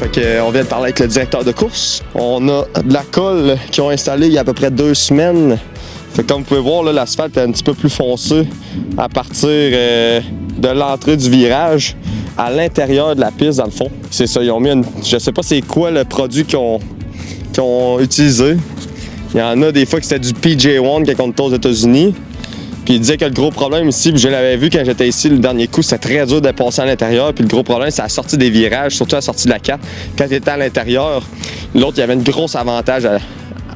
Fait que, on vient de parler avec le directeur de course. On a de la colle qu'ils ont installée il y a à peu près 2 semaines. Fait que comme vous pouvez voir, l'asphalte est un petit peu plus foncé à partir de l'entrée du virage à l'intérieur de la piste, dans le fond. C'est ça, ils ont mis je sais pas c'est quoi le produit qu'ils ont utilisé. Il y en a des fois que c'était du PJ1 quand on était aux États-Unis. Puis il disait que le gros problème ici, puis je l'avais vu quand j'étais ici le dernier coup, c'était très dur de passer à l'intérieur. Puis le gros problème, c'est la sortie des virages, surtout la sortie de la 4. Quand tu étais à l'intérieur, l'autre, il y avait une grosse avantage à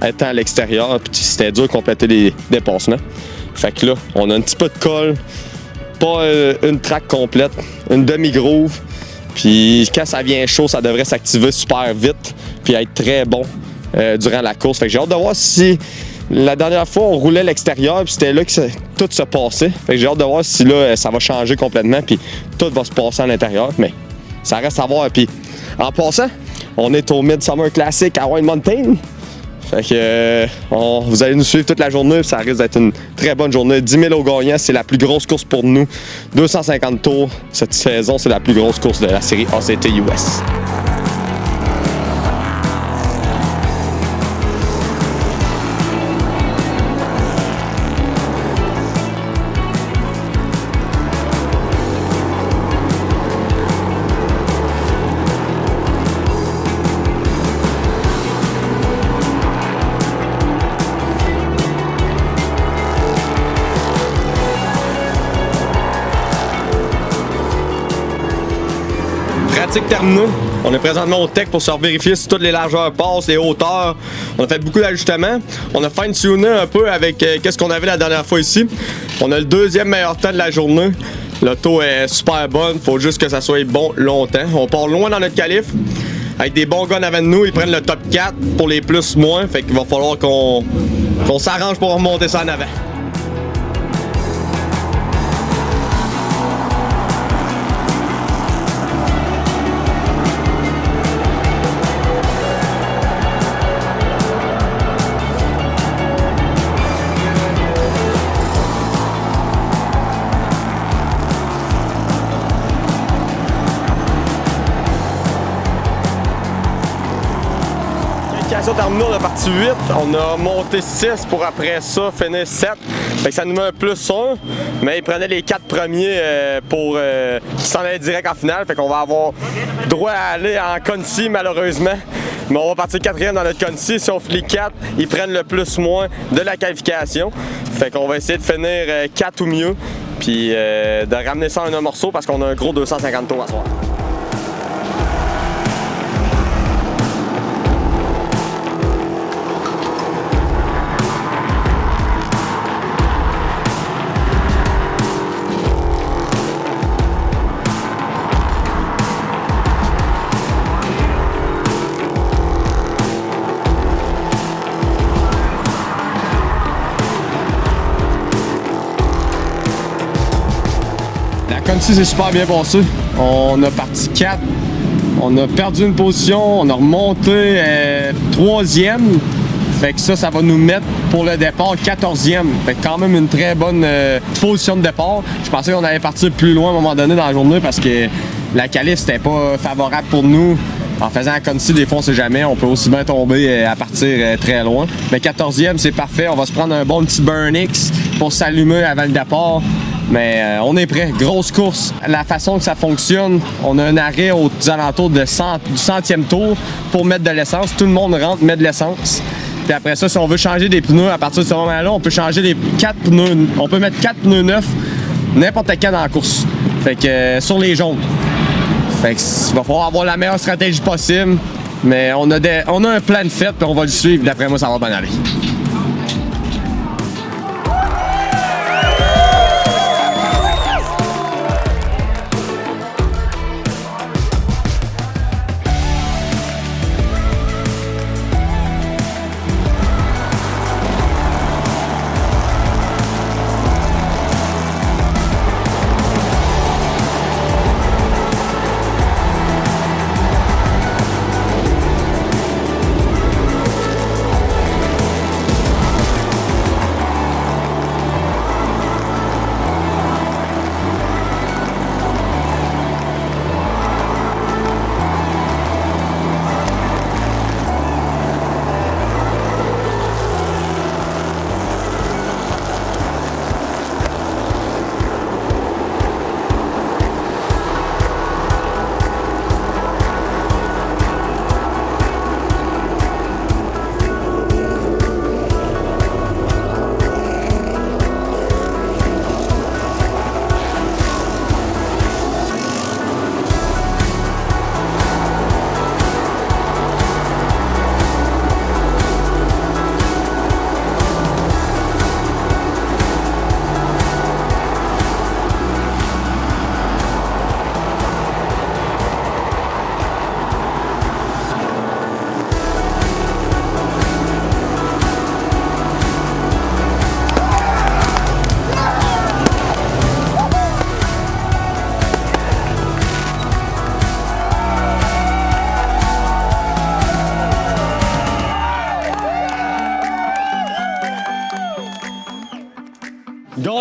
être à l'extérieur, puis c'était dur de compléter les dépassements. Fait que là, on a un petit peu de colle, pas une track complète, une demi-groove. Puis quand ça vient chaud, ça devrait s'activer super vite, puis être très bon durant la course. Fait que j'ai hâte de voir si... La dernière fois, on roulait l'extérieur, puis c'était là que tout se passait. Fait que j'ai hâte de voir si là, ça va changer complètement, puis tout va se passer à l'intérieur. Mais ça reste à voir. Puis en passant, on est au Midsummer Classic à Wine Mountain. Fait que vous allez nous suivre toute la journée, puis ça risque d'être une très bonne journée. 10 000 au gagnant, c'est la plus grosse course pour nous. 250 tours cette saison, c'est la plus grosse course de la série ACT US. Pratique terminée. On est présentement au tech pour se vérifier si toutes les largeurs passent, les hauteurs. On a fait beaucoup d'ajustements. On a fine-tuné un peu avec qu'est-ce qu'on avait la dernière fois ici. On a le 2e meilleur temps de la journée. L'auto est super bonne. Faut juste que ça soit bon longtemps. On part loin dans notre qualif. Avec des bons gars en avant de nous, ils prennent le top 4 pour les plus-moins. Fait qu'il va falloir qu'on s'arrange pour remonter ça en avant. Terminée, on a parti 8, on a monté 6 pour après ça finir 7. Fait que ça nous met un plus 1, mais ils prenaient les 4 premiers pour qui s'en allaient direct en finale. Fait qu'on va avoir droit à aller en Concy malheureusement. Mais on va partir 4e dans notre Concy. Si on fait les 4, ils prennent le plus-moins de la qualification. Fait qu'on va essayer de finir 4 ou mieux. Puis de ramener ça en un morceau parce qu'on a un gros 250 tours à soir. La Concy s'est super bien passé. On a parti 4. On a perdu une position. On a remonté 3e. Fait que ça va nous mettre pour le départ 14e. Fait que quand même une très bonne position de départ. Je pensais qu'on allait partir plus loin à un moment donné dans la journée parce que la qualif c'était pas favorable pour nous. En faisant la Concy, des fois on sait jamais, on peut aussi bien tomber à partir très loin. Mais 14e, c'est parfait. On va se prendre un bon petit Burn X pour s'allumer avant le départ. Mais on est prêt. Grosse course. La façon que ça fonctionne, on a un arrêt aux alentours du 100e tour pour mettre de l'essence. Tout le monde rentre, met de l'essence. Puis après ça, si on veut changer des pneus, à partir de ce moment-là, on peut changer les 4 pneus. On peut mettre 4 pneus neufs n'importe quand dans la course. Fait que sur les jaunes. Fait que il va falloir avoir la meilleure stratégie possible. Mais on a un plan de fête, puis on va le suivre. D'après moi, ça va bien aller.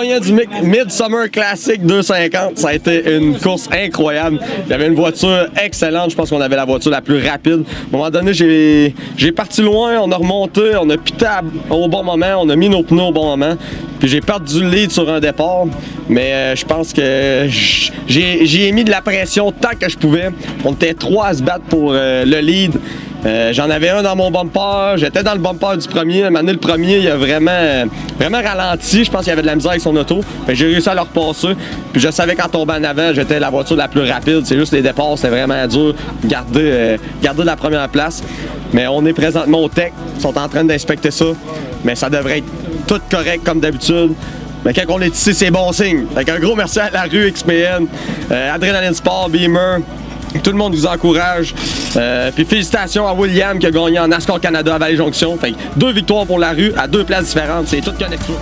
gagnant du Midsummer Classic 250. Ça a été une course incroyable. J'avais une voiture excellente. Je pense qu'on avait la voiture la plus rapide. À un moment donné, j'ai parti loin, on a remonté, on a pité au bon moment, on a mis nos pneus au bon moment. Puis j'ai perdu le lead sur un départ. Mais je pense que j'ai mis de la pression tant que je pouvais. On était 3 à se battre pour le lead. J'en avais un dans mon bumper, j'étais dans le bumper du premier. Maintenant, le premier, il a vraiment ralenti. Je pense qu'il y avait de la misère avec son auto. Mais j'ai réussi à le repasser. Puis je savais qu'en tombant en avant, j'étais la voiture la plus rapide. C'est juste les départs, c'était vraiment dur de garder la première place. Mais on est présentement au tech. Ils sont en train d'inspecter ça. Mais ça devrait être tout correct comme d'habitude. Mais quand on est ici, c'est bon signe. Fait un gros merci à la rue XPN, Adrenaline Sport, Beamer. Tout le monde vous encourage. Puis félicitations à William qui a gagné en NASCAR Canada à Vallée-Jonction. Fait 2 victoires pour la rue à 2 places différentes. C'est tout qu'un exploit.